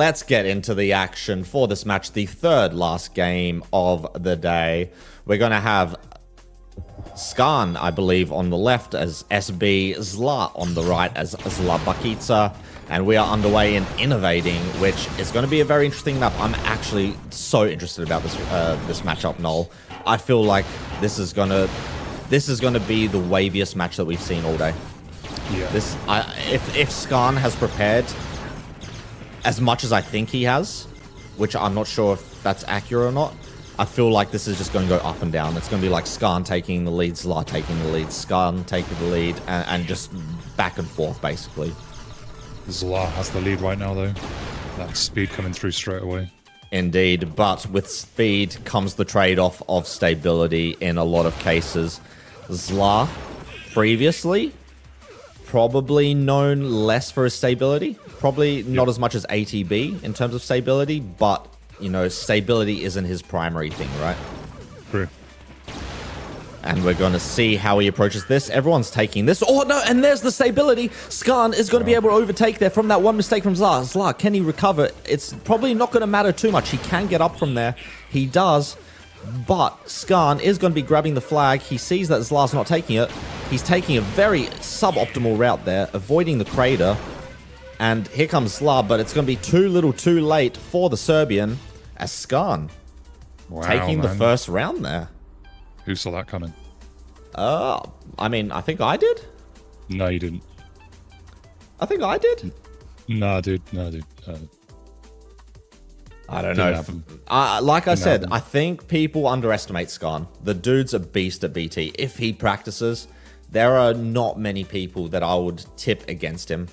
Let's get into the action for this match, the third last game of the day. We're going to have Skarn, I believe, on the left as SB, Zla on the right as Zla Bakica, and we are underway in Innovateng, which is going to be a very interesting map. I'm actually so interested about this matchup, Noel. I feel like this is going to be the waviest match that we've seen all day. Yeah. If Skarn has prepared as much as I think he has, which I'm not sure if that's accurate or not, I feel like this is just going to go up and down. It's going to be like Skarn taking the lead, Zla taking the lead, Skarn taking the lead, and just back and forth, basically. Zla has the lead right now, though. That speed coming through straight away. Indeed, but with speed comes the trade-off of stability in a lot of cases. Zla, previously, probably known less for his stability. Probably not as much as ATB in terms of stability, but, you know, stability isn't his primary thing, right? True. And we're going to see how he approaches this. Everyone's taking this. Oh, no, and there's the stability. Skarn is going to be able to overtake there from that one mistake from Zla. Zla, can he recover? It's probably not going to matter too much. He can get up from there. He does. But Skarn is going to be grabbing the flag. He sees that Zla's not taking it. He's taking a very suboptimal route there, avoiding the crater. And here comes Zla, but it's going to be too little too late for the Serbian as Skarn taking the first round there. Who saw that coming? I mean, I think I did. No, you didn't. I think I did. No, dude. I don't know. Like I said, I think people underestimate Skarn. The dude's a beast at BT. If he practices, there are not many people that I would tip against him.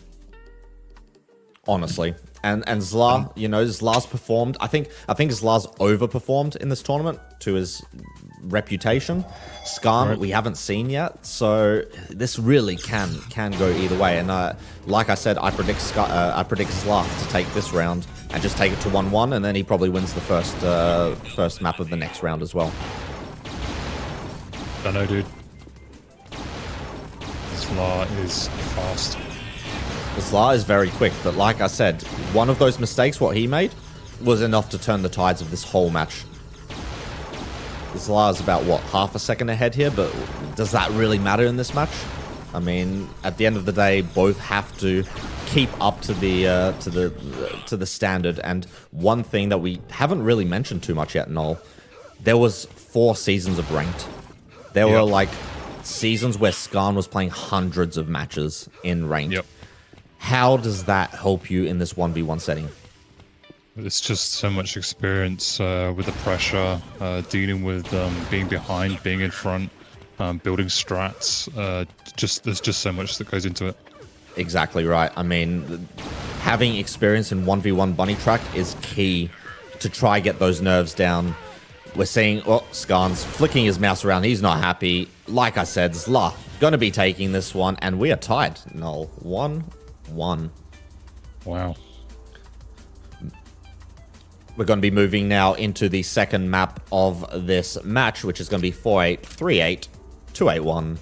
Honestly. And Zla, you know, Zla's performed. I think Zla's overperformed in this tournament to his reputation. Skarn, we haven't seen yet, so this really can go either way. And like I said, I predict Zla to take this round and just take it to 1-1, and then he probably wins the first map of the next round as well. I know, dude. Zla is fast. Zla is very quick, but like I said, one of those mistakes, what he made, was enough to turn the tides of this whole match. Zla is about, what, half a second ahead here, but does that really matter in this match? I mean, at the end of the day, both have to keep up to the standard. And one thing that we haven't really mentioned too much yet, Noel, there was 4 seasons of ranked. There were like seasons where Skarn was playing hundreds of matches in ranked. Yep. How does that help you in this 1v1 setting? It's just so much experience with the pressure, dealing with being behind, being in front, building strats. There's just so much that goes into it. Exactly right. I mean, having experience in 1v1 BunnyTrack is key to try get those nerves down. We're seeing, Skarn's flicking his mouse around. He's not happy. Like I said, Zla going to be taking this one, and we are tied. No, 1-1. Wow. We're going to be moving now into the second map of this match, which is going to be 4-8, 3-8, 2-8-1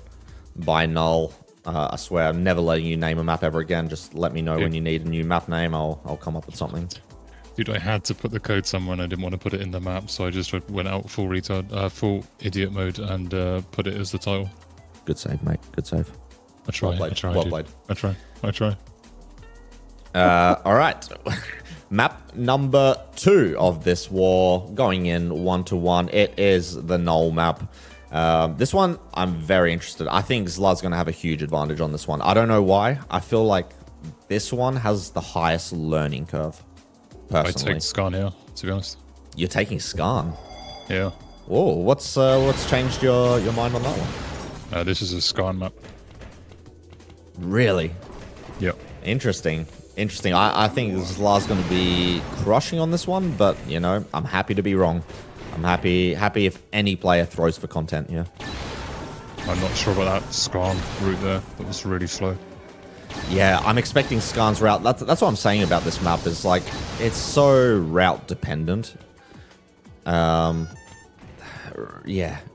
by Null. I swear I'm never letting you name a map ever again. Just let me know when you need a new map name. I'll come up with something. Dude, I had to put the code somewhere and I didn't want to put it in the map, so I just went out full idiot mode and put it as the title. Good save, mate. Good save. I try. Well played. I try. All right. Map number 2 of this war, going in 1-1. It is the Null map. This one, I'm very interested. I think Zla's going to have a huge advantage on this one. I don't know why. I feel like this one has the highest learning curve, personally. I take Skarn here, to be honest. You're taking Skarn? Yeah. Whoa, what's changed your mind on that one? This is a Skarn map. Really? Yep. Interesting. I think Zla's going to be crushing on this one, but, you know, I'm happy to be wrong. I'm happy if any player throws for content here. I'm not sure about that Skarn route there. That was really slow. Yeah, I'm expecting Skarn's route. That's what I'm saying about this map, is like, it's so route dependent. Yeah,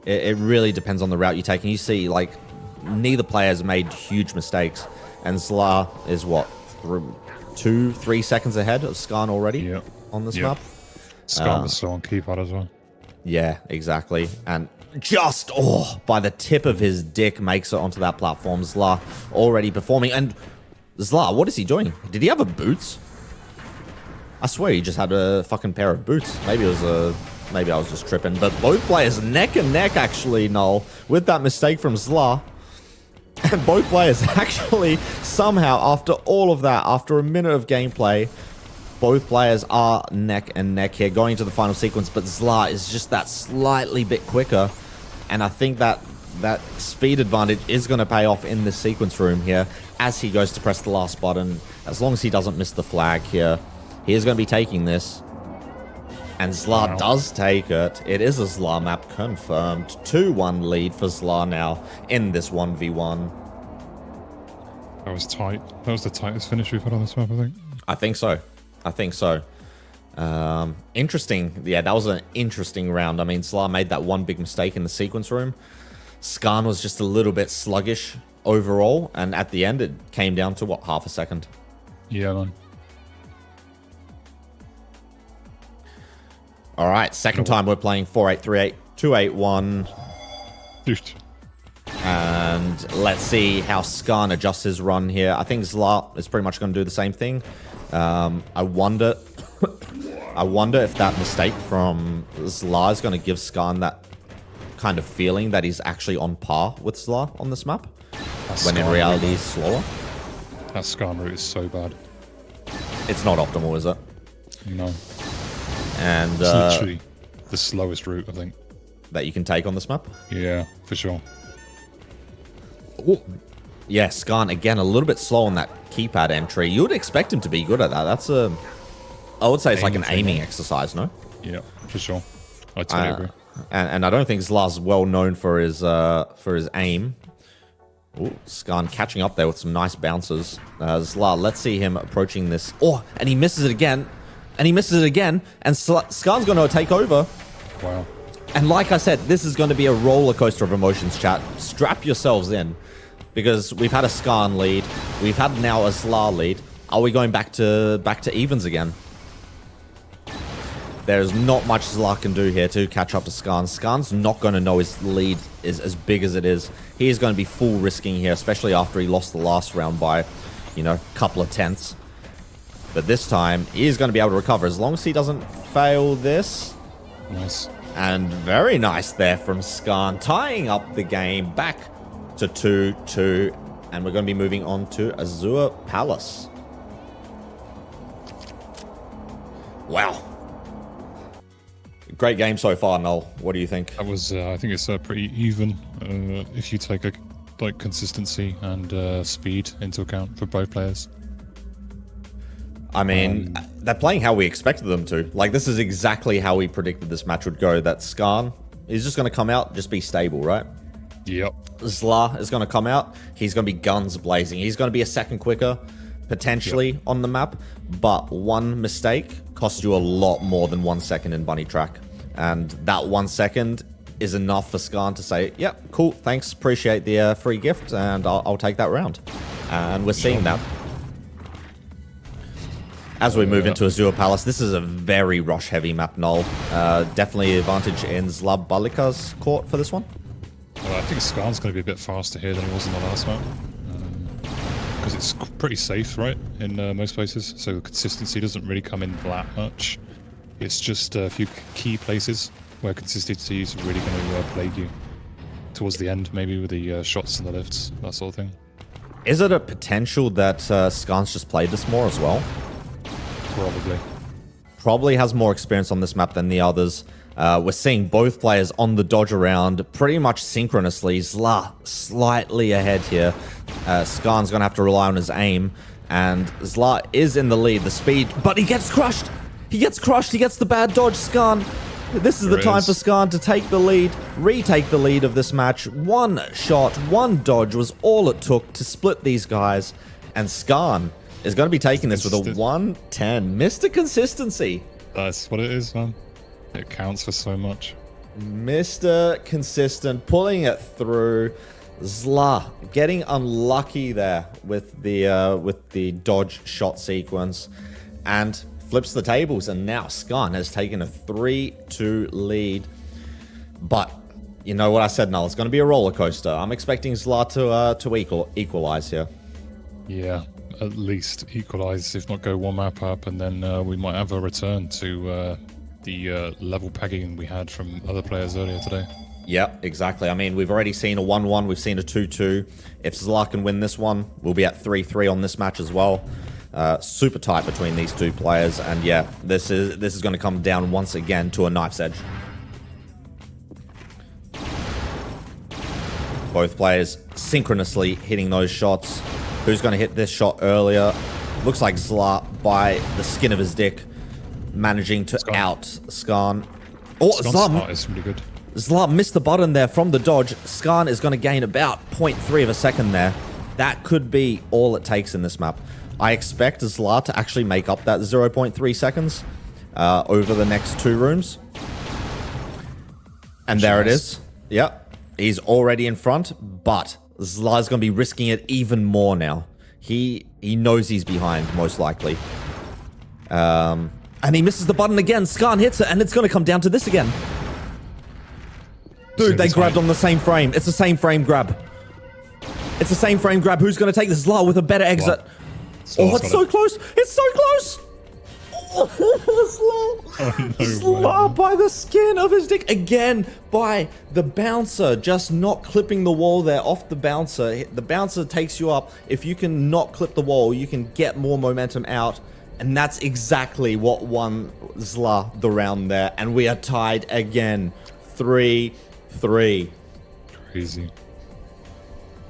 it really depends on the route you take. And you see, like, neither player has made huge mistakes. And Zla is what? 2-3 seconds ahead of Skarn already on this map. Skarn was still on keypad as well. Yeah, exactly. And just, by the tip of his dick makes it onto that platform. Zla already performing. And Zla, what is he doing? Did he have a boots? I swear he just had a fucking pair of boots. Maybe I was just tripping. But both players neck and neck, actually, Null, with that mistake from Zla. And both players actually, somehow, after all of that, after a minute of gameplay, both players are neck and neck here, going to the final sequence. But Zla is just that slightly bit quicker. And I think that speed advantage is going to pay off in this sequence room here as he goes to press the last button. As long as he doesn't miss the flag here, he is going to be taking this. And Zla does take it. It is a Zla map confirmed. 2-1 lead for Zla now in this 1v1. That was tight. That was the tightest finish we've had on this map, I think. I think so. Interesting. Yeah, that was an interesting round. I mean, Zla made that one big mistake in the sequence room. Skarn was just a little bit sluggish overall. And at the end, it came down to, what, half a second? Yeah, man. All right, second time we're playing 4-8-3-8, 2-8-1. And let's see how Skarn adjusts his run here. I think Zla is pretty much going to do the same thing. I wonder if that mistake from Zla is going to give Skarn that kind of feeling that he's actually on par with Zla on this map, when in reality he's slower. That Skarn route is so bad. It's not optimal, is it? No. And it's literally the slowest route, I think, that you can take on this map. Yeah, for sure. Ooh. Yeah, Skarn again a little bit slow on that keypad entry. You would expect him to be good at that. That's I would say it's like an aiming exercise, no? Yeah, for sure. I totally agree. And I don't think Zla's well known for his aim. Ooh, Skarn catching up there with some nice bounces. Zla, let's see him approaching this. Oh, and he misses it again. And he misses it again. And Skarn's going to take over. Wow. And like I said, this is going to be a roller coaster of emotions, chat. Strap yourselves in. Because we've had a Skarn lead. We've had now a Zla lead. Are we going back to evens again? There's not much Zla can do here to catch up to Skarn. Skarn's not going to know his lead is as big as it is. He is going to be full risking here, especially after he lost the last round by, a couple of tenths. But this time, he is going to be able to recover as long as he doesn't fail this. Nice. And very nice there from Skarn, tying up the game back to 2-2. And we're going to be moving on to Azure Palace. Wow. Great game so far, Noel. What do you think? That was, I think it's pretty even if you take consistency and speed into account for both players. I mean, they're playing how we expected them to. Like, this is exactly how we predicted this match would go. That Skarn is just going to come out, just be stable, right? Yep. Zla is going to come out. He's going to be guns blazing. He's going to be a second quicker, potentially, on the map. But one mistake costs you a lot more than 1 second in BunnyTrack. And that 1 second is enough for Skarn to say, yep, cool, thanks, appreciate the free gift, and I'll take that round. And we're seeing that. As we move into Azure Palace, this is a very rush-heavy map, Null. Definitely advantage in Zla Bakica's court for this one. Well, I think Skarn's going to be a bit faster here than he was in the last map. Because it's pretty safe, right, in most places. So consistency doesn't really come in that much. It's just a few key places where consistency is really going to plague you. Towards the end, maybe with the shots and the lifts, that sort of thing. Is it a potential that Skarn's just played this more as well? Probably. Probably has more experience on this map than the others. We're seeing both players on the dodge around pretty much synchronously. Zla slightly ahead here. Skarn's going to have to rely on his aim. And Zla is in the lead, the speed, but he gets crushed. He gets crushed. He gets the bad dodge. Skarn. This is the time for Skarn to take the lead, retake the lead of this match. One shot, one dodge was all it took to split these guys. And Skarn is going to be taking this with a 110. Mr. Consistency. That's what it is, man. It counts for so much. Mr. Consistent, pulling it through. Zla getting unlucky there with the dodge shot sequence and flips the tables, and now Skarn has taken a 3-2 lead. But you know what I said, Null, it's going to be a roller coaster. I'm expecting Zla to equalize here. Yeah, at least equalize, if not go one map up, and then we might have a return to the level pegging we had from other players earlier today. Yeah, exactly. I mean, we've already seen a 1-1. We've seen a 2-2. If Zla can win this one, we'll be at 3-3 on this match as well. Super tight between these two players. And yeah, this is going to come down once again to a knife's edge. Both players synchronously hitting those shots. Who's going to hit this shot earlier? Looks like Zla, by the skin of his dick, managing to out Skarn. Oh, Zla is really good. Zla missed the button there from the dodge. Skarn is going to gain about 0.3 of a second there. That could be all it takes in this map. I expect Zla to actually make up that 0.3 seconds over the next 2 rooms. And there it is. Yep. He's already in front, but Zla's going to be risking it even more now. He knows he's behind, most likely. And he misses the button again. Skarn hits it, and it's going to come down to this again. Dude, they grabbed on the same frame. It's the same frame grab. It's the same frame grab. Who's going to take this? Zla with a better exit. Oh, it's so close. It's so close. Zla by the skin of his dick. Again, by the bouncer. Just not clipping the wall there off the bouncer. The bouncer takes you up. If you can not clip the wall, you can get more momentum out. And that's exactly what won Zla the round there. And we are tied again. 3-3. Crazy.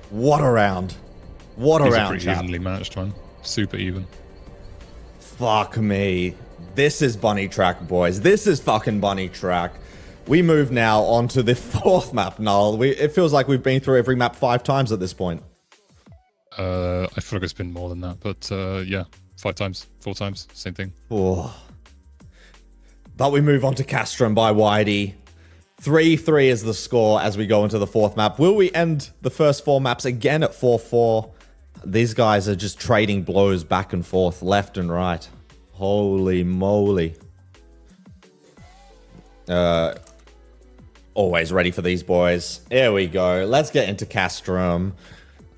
What a round. What a round, pretty chap. evenly matched one. Super even. Fuck me. This is BunnyTrack, boys. This is fucking BunnyTrack. We move now on to the 4th map, Null. It feels like we've been through every map 5 times at this point. I feel like it's been more than that, but yeah. 5 times, 4 times, same thing. Oh. But we move on to Castrum by Whitey. 3-3 is the score as we go into the 4th map. Will we end the first 4 maps again at 4-4? These guys are just trading blows back and forth, left and right. Holy moly. Always ready for these boys. Here we go. Let's get into Castrum.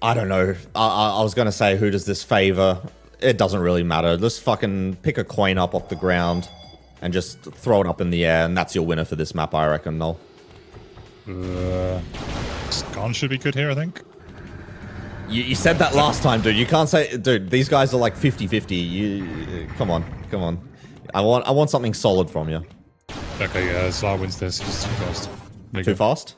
I don't know. I was going to say, who does this favor? It doesn't really matter. Just fucking pick a coin up off the ground and just throw it up in the air, and that's your winner for this map, I reckon, Noel. Skarn should be good here, I think. You said that last time, dude. You can't say... Dude, these guys are like 50-50. Come on. Come on. I want something solid from you. Okay, Zla wins this. He's too fast. Too fast?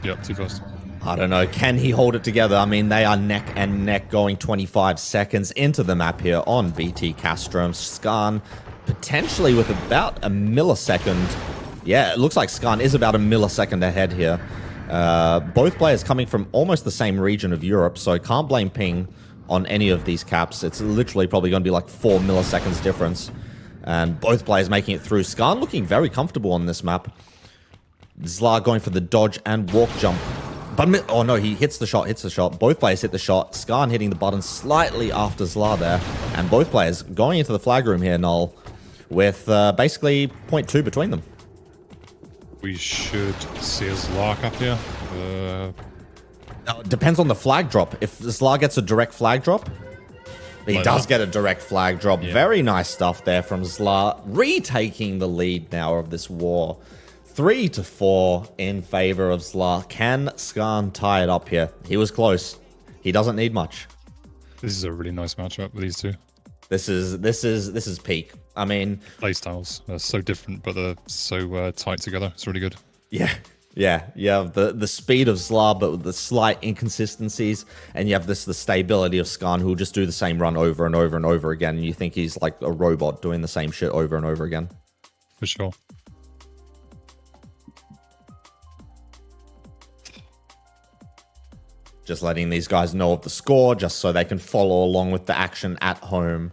Yep, too fast. I don't know. Can he hold it together? I mean, they are neck and neck going 25 seconds into the map here on BT Castrum. Skarn potentially with about a millisecond. Yeah, it looks like Skarn is about a millisecond ahead here. Both players coming from almost the same region of Europe, so can't blame ping on any of these caps. It's literally probably going to be like 4 milliseconds difference. And both players making it through. Skarn looking very comfortable on this map. Zla going for the dodge and walk jump. But, oh no, he hits the shot. Both players hit the shot. Skarn hitting the button slightly after Zla there. And both players going into the flag room here, Noel, with basically 0.2 between them. We should see a Zla up here. Depends on the flag drop. If Zla gets a direct flag drop, he does get a direct flag drop. Yeah. Very nice stuff there from Zla, retaking the lead now of this war. 3-4 in favor of Zla. Can Skarn tie it up here? He was close. He doesn't need much. This is a really nice matchup with these two. This is peak. I mean, playstyles are so different, but they're so tight together. It's really good. Yeah. You have the speed of Zla, but with the slight inconsistencies, and you have the stability of Skarn, who will just do the same run over and over and over again, and you think he's like a robot doing the same shit over and over again. For sure. Just letting these guys know of the score, just so they can follow along with the action at home.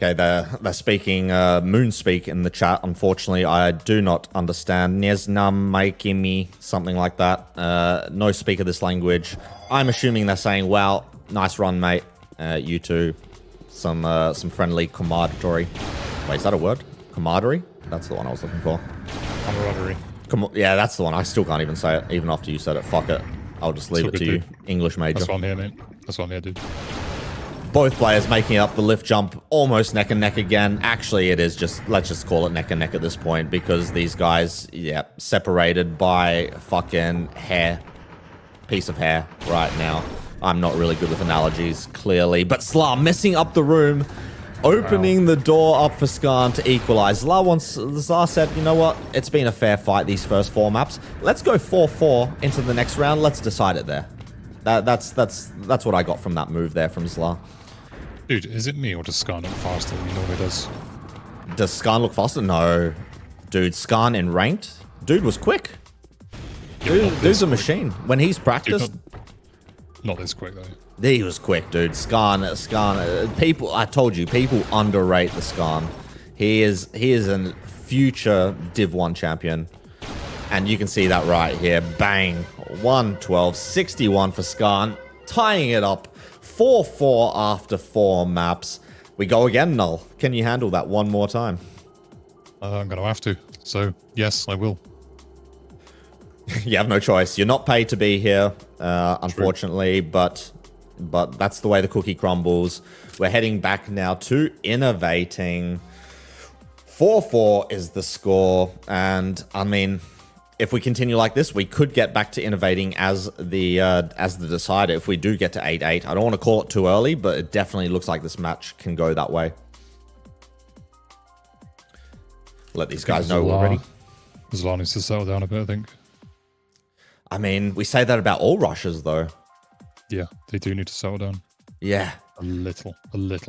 Okay, they're speaking moon speak in the chat. Unfortunately, I do not understand. Nieznam Maikimi, something like that. No speak of this language. I'm assuming they're saying, "Wow, nice run, mate. You two, some friendly camaraderie." Wait, is that a word? Camaraderie? That's the one I was looking for. Camaraderie. Yeah, that's the one. I still can't even say it, even after you said it. Fuck it. I'll just leave it to you. English major. That's why I'm here, mate. That's why I'm here, dude. Both players making up the lift jump almost neck and neck again. Actually, it is just, let's just call it neck and neck at this point because these guys, yeah, separated by fucking hair. Piece of hair right now. I'm not really good with analogies, clearly. But Zla messing up the room, opening the door up for Skarn to equalize. Zla said, you know what? It's been a fair fight these first 4 maps. Let's go 4-4 into the next round. Let's decide it there. That's what I got from that move there from Zla. Dude, is it me or does Skarn look faster than he normally does? Does Skarn look faster? No. Dude, Skarn in ranked? Dude was quick. Dude's a machine. When he's practiced... Dude, not this quick, though. He was quick, dude. Skarn, people, I told you, people underrate the Skarn. He is a future Div 1 champion. And you can see that right here. Bang. 112, 61 for Skarn. Tying it up. 4-4 after 4 maps. We go again, Null. Can you handle that one more time? I'm going to have to. So, yes, I will. You have no choice. You're not paid to be here, unfortunately, but that's the way the cookie crumbles. We're heading back now to Innovateng. 4-4 is the score, and I mean, if we continue like this, we could get back to Innovateng as the decider if we do get to 8-8. I don't want to call it too early, but it definitely looks like this match can go that way. Let these guys know already. Zla needs to settle down a bit, I think. I mean, we say that about all rushers, though. Yeah, they do need to settle down. Yeah. A little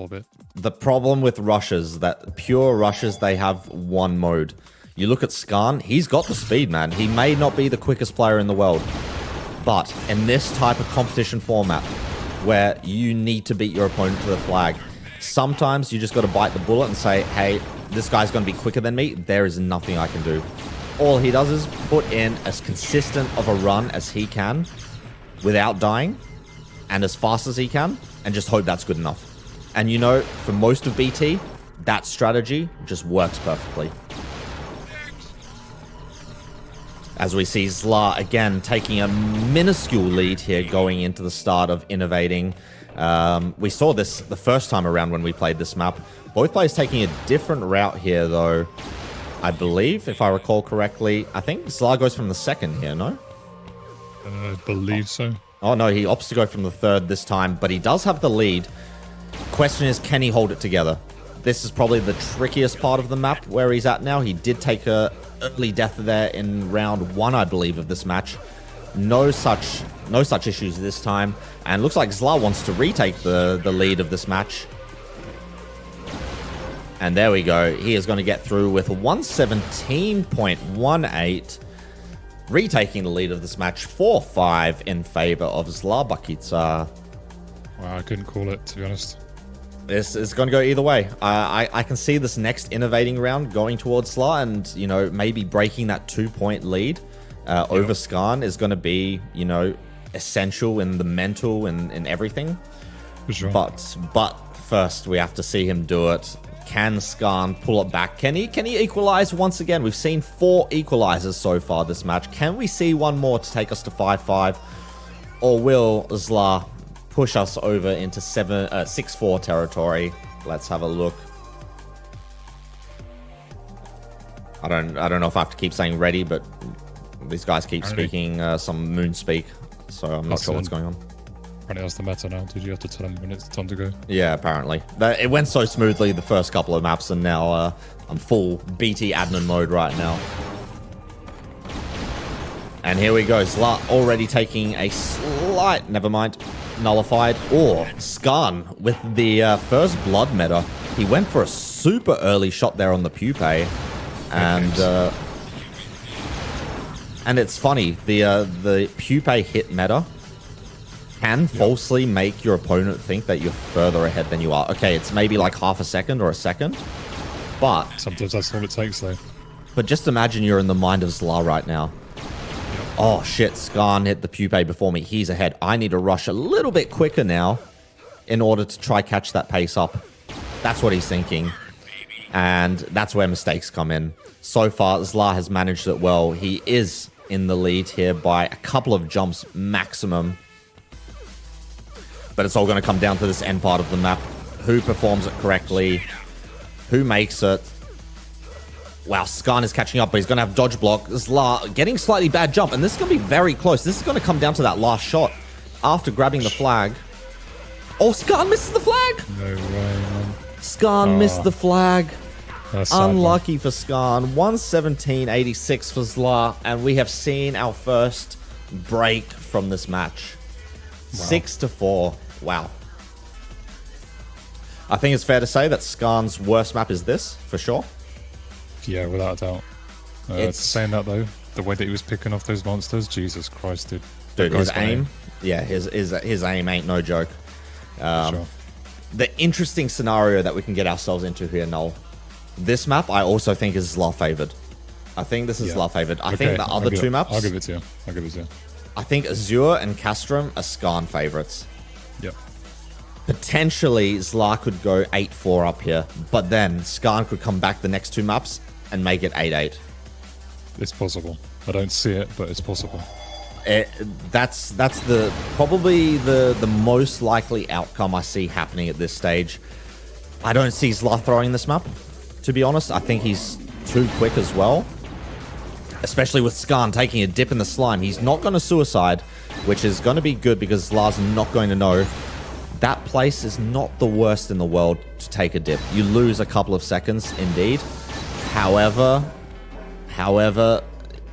bit. The problem with rushers, that pure rushers, they have one mode. You look at Skarn, he's got the speed, man. He may not be the quickest player in the world, but in this type of competition format, where you need to beat your opponent to the flag, sometimes you just got to bite the bullet and say, hey, this guy's going to be quicker than me. There is nothing I can do. All he does is put in as consistent of a run as he can without dying and as fast as he can and just hope that's good enough. And you know, for most of BT, that strategy just works perfectly. As we see Zla again taking a minuscule lead here going into the start of Innovateng. We saw this the first time around when we played this map. Both players taking a different route here though. I believe, if I recall correctly, I think Zla goes from the second here, no? I believe so. Oh no, he opts to go from the third this time, but he does have the lead. Question is, can he hold it together? This is probably the trickiest part of the map where he's at now. He did take a early death there in round 1, I believe, of this match. No such issues this time. And looks like Zla wants to retake the lead of this match. And there we go. He is going to get through with 117.18. Retaking the lead of this match 4-5 in favor of Zla Bakica. Wow, I couldn't call it, to be honest. This is going to go either way. I can see this next Innovateng round going towards Zla and, you know, maybe breaking that 2-point lead over Skarn is going to be, you know, essential in the mental and in everything. For sure. But first, we have to see him do it. Can Skarn pull it back? Can he equalize once again? We've seen 4 equalizers so far this match. Can we see one more to take us to 5-5? Or will Zla push us over into 6-4 territory? Let's have a look. I don't know if I have to keep saying ready, but these guys keep speaking some moon speak, so I'm not sure what's going on. Apparently that's the meta now. Did you have to tell him when it's time to go? Yeah, apparently. It went so smoothly the first couple of maps, and now I'm full BT admin mode right now. And here we go. Zla already taking a slight, never mind, nullified. Or Skarn with the first blood meta. He went for a super early shot there on the pupae. And it's funny, the pupae hit meta can falsely make your opponent think that you're further ahead than you are. Okay, it's maybe like half a second or a second, but sometimes that's all it takes, though. But just imagine you're in the mind of Zla right now. Oh shit, Skarn hit the pupae before me. He's ahead. I need to rush a little bit quicker now in order to try catch that pace up. That's what he's thinking. And that's where mistakes come in. So far, Zla has managed it well. He is in the lead here by a couple of jumps maximum. But it's all going to come down to this end part of the map. Who performs it correctly? Who makes it? Wow, Skarn is catching up, but he's going to have dodge block. Zla getting slightly bad jump, and this is going to be very close. This is going to come down to that last shot after grabbing the flag. Oh, Skarn misses the flag! No way, man. Skarn missed the flag. Unlucky for Skarn. 117.86 for Zla, and we have seen our first break from this match. Wow. 6-4. Wow. I think it's fair to say that Skarn's worst map is this, for sure. Yeah, without a doubt. Saying that, though, the way that he was picking off those monsters, Jesus Christ, dude. Dude, his aim, his aim ain't no joke. Sure. The interesting scenario that we can get ourselves into here, Noel. This map, I also think is Zla favored. I think this is Zla favored. I think the other two maps... I'll give it to you. I think Azure and Castrum are Skarn favorites. Yep. Potentially, Zla could go 8-4 up here, but then Skarn could come back the next two maps and make it 8-8. It's possible. I don't see it, but it's possible. That's probably the most likely outcome I see happening at this stage. I don't see Zla throwing this map, to be honest. I think he's too quick as well. Especially with Skarn taking a dip in the slime. He's not going to suicide, which is going to be good because Zla's not going to know. That place is not the worst in the world to take a dip. You lose a couple of seconds, indeed. However,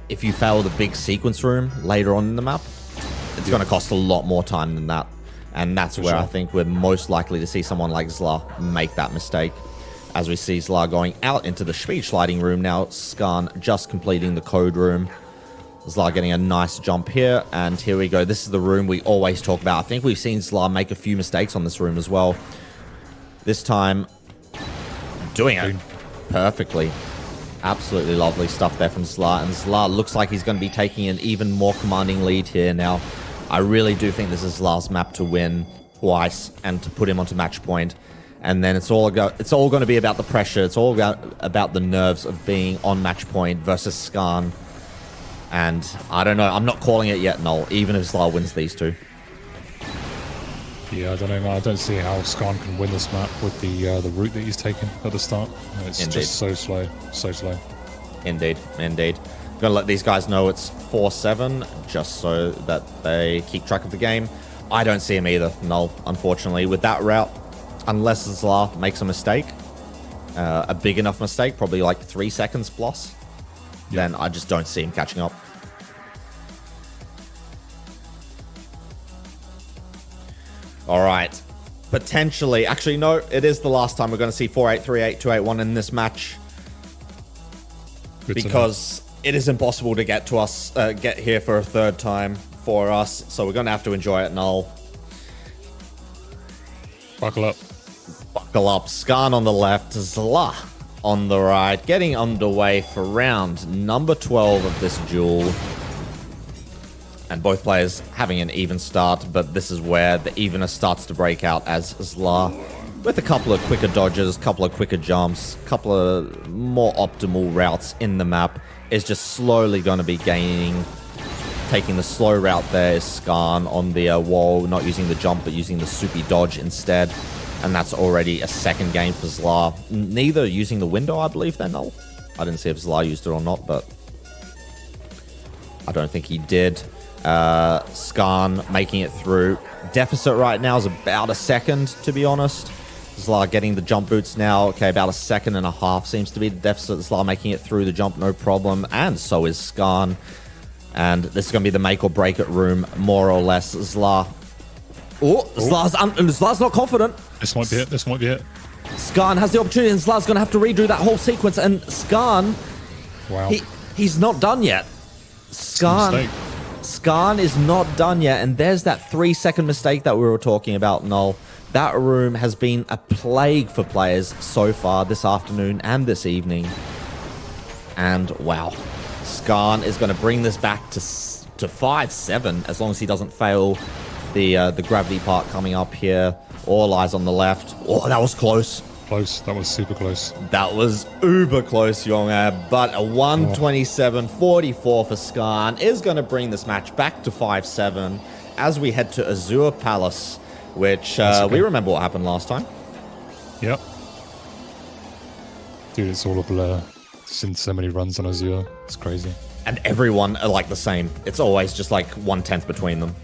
if you fail the big sequence room later on in the map, it's going to cost a lot more time than that. And that's where I think we're most likely to see someone like Zla make that mistake. As we see Zla going out into the speed sliding room now, Skarn just completing the code room. Zla getting a nice jump here, and here we go. This is the room we always talk about. I think we've seen Zla make a few mistakes on this room as well. This time, doing it perfectly. Absolutely lovely stuff there from Zla, and Zla looks like he's going to be taking an even more commanding lead here now. I really do think this is Zla's map to win twice and to put him onto match point. And then it's all going to be about the pressure. It's all about the nerves of being on match point versus Skarn. And I don't know. I'm not calling it yet, Noel, even if Zla wins these two. Yeah, I don't know, man. I don't see how Skarn can win this map with the route that he's taken at the start. It's just so slow. So slow. Indeed. Gonna let these guys know it's 4-7, just so that they keep track of the game. I don't see him either, Noel, unfortunately. With that route, unless Zla makes a mistake, a big enough mistake, probably like 3 seconds plus, then I just don't see him catching up. All right. Potentially. Actually, no, it is the last time we're going to see 4-8, 3-8, 2-8-1 in this match. Because it is impossible to get here for a third time for us. So we're going to have to enjoy it, Noel. Buckle up. Skarn on the left, Zla on the right, getting underway for round number 12 of this duel. And both players having an even start, but this is where the evenness starts to break out as Zla, with a couple of quicker dodges, couple of quicker jumps, couple of more optimal routes in the map, is just slowly going to be gaining. Taking the slow route there is Skarn on the wall, not using the jump, but using the soupy dodge instead. And that's already a second game for Zla. Neither using the window, I believe, then, Null. I didn't see if Zla used it or not, but I don't think he did. Skarn making it through. Deficit right now is about a second, to be honest. Zla getting the jump boots now. Okay, about a second and a half seems to be the deficit. Zla making it through the jump, no problem. And so is Skarn. And this is going to be the make or break it room, more or less. Zla. Oh, Zla's not confident. This might be it. Skarn has the opportunity, and Zla's going to have to redo that whole sequence. And Skarn, wow, he's not done yet. Skarn Skarn is not done yet, and there's that 3-second mistake that we were talking about, Null. That room has been a plague for players so far this afternoon and this evening. And wow, Skarn is going to bring this back to 5-7 as long as he doesn't fail the gravity part coming up here. All eyes on the left. Oh, that was close. Close. That was super close. That was uber close, Yongab. But a 127-44 for Skarn is going to bring this match back to 5-7 as we head to Azure Palace, which we remember what happened last time. Yep. Dude, it's all a blur. Seen so many runs on Azure. It's crazy. And everyone are like the same. It's always just like 1/10 between them.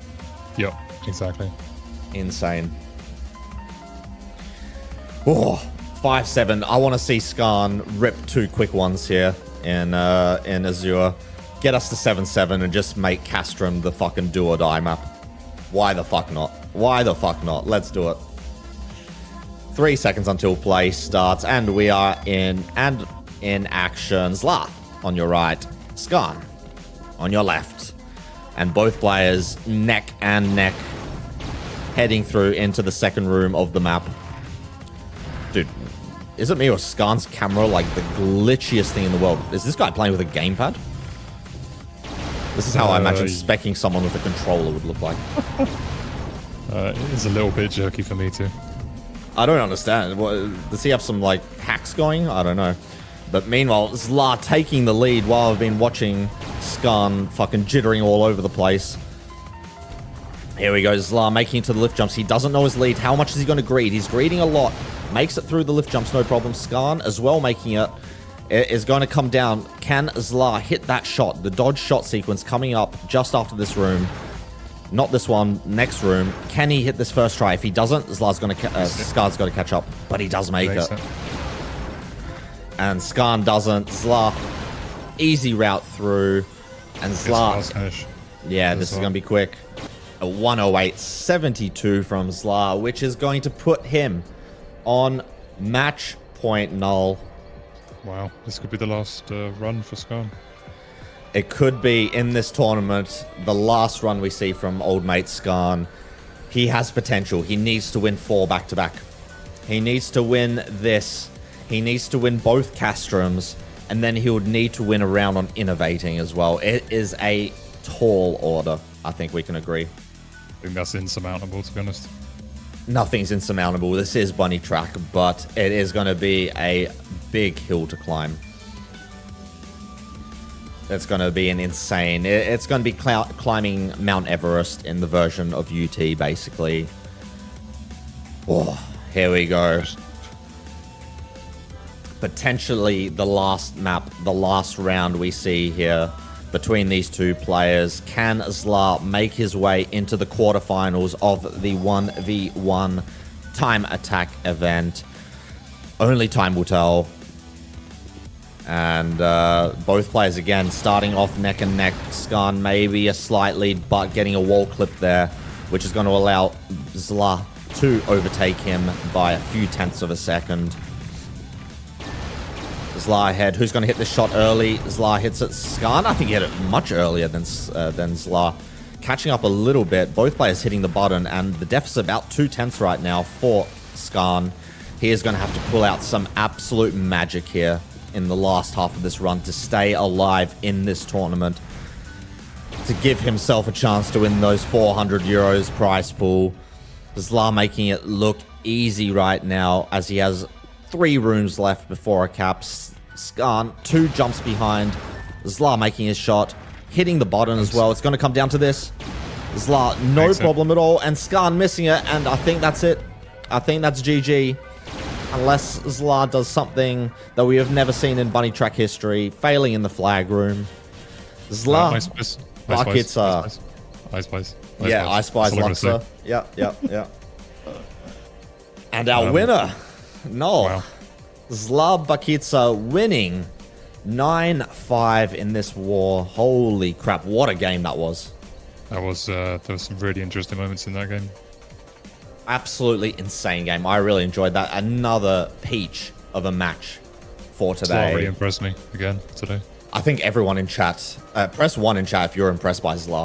Yep, exactly. Insane. Oh, 5-7. I want to see Skarn rip 2 quick ones here in Azure. Get us to 7-7 and just make Castrum the fucking do or die map. Why the fuck not? Why the fuck not? Let's do it. 3 seconds until play starts, and we are in action. Zla on your right, Skarn on your left, and both players neck and neck heading through into the second room of the map. Dude, is it me or Skarn's camera like the glitchiest thing in the world? Is this guy playing with a gamepad? This is how I imagine specking someone with a controller would look like. It's a little bit jerky for me too. I don't understand. Does he have some like hacks going? I don't know. But meanwhile, Zla taking the lead while I've been watching Skarn fucking jittering all over the place. Here we go, Zla making it to the lift jumps. He doesn't know his lead. How much is he going to greed? He's greeding a lot. Makes it through the lift jumps, no problem. Skarn as well making it. It is going to come down. Can Zla hit that shot? The dodge shot sequence coming up just after this room. Not this one, next room. Can he hit this first try? If he doesn't, Skarn's got to catch up. But he does make it. And Skarn doesn't. Zla, easy route through. And Zla, yeah, this is going to be quick. A 108.72 from Zla, which is going to put him on match point, Null. Wow, this could be the last run for Skarn. It could be in this tournament, the last run we see from old mate Skarn. He has potential. He needs to win 4 back-to-back. He needs to win this. He needs to win both Castrums, and then he would need to win a round on Innovating as well. It is a tall order. I think we can agree. I think that's insurmountable, to be honest. Nothing's insurmountable. This is BunnyTrack, but it is going to be a big hill to climb. It's going to be an insane... It's going to be climbing Mount Everest in the version of UT, basically. Oh, here we go. Potentially the last map, the last round we see here between these two players. Can Zla make his way into the quarterfinals of the 1v1 time attack event? Only time will tell. And both players again starting off neck and neck. Skarn maybe a slight lead, but getting a wall clip there, which is going to allow Zla to overtake him by a few tenths of a second. Zla ahead. Who's going to hit the shot early? Zla hits it. Skarn, I think, hit it much earlier than Zla. Catching up a little bit. Both players hitting the button, and the deficit about 2/10 right now for Skarn. He is going to have to pull out some absolute magic here in the last half of this run to stay alive in this tournament, to give himself a chance to win those 400 euros prize pool. Zla making it look easy right now as he has 3 rooms left before a cap. Skarn 2 jumps behind. Zla making his shot, hitting the bottom as well. It's going to come down to this. Zla, no problem at all, and Skarn missing it, and I think that's it. I think that's GG. Unless Zla does something that we have never seen in BunnyTrack history, failing in the flag room. Zla Bakica. Ice Spice. Yeah, Ice Spice Luxor. Yeah. And our winner, Wow. Zla Bakica winning 9-5 in this war. Holy crap, what a game that was. That was, there was some really interesting moments in that game. Absolutely insane game. I really enjoyed that. Another peach of a match for today. Zla really impressed me again today. I think everyone in chat, press 1 in chat if you're impressed by Zla.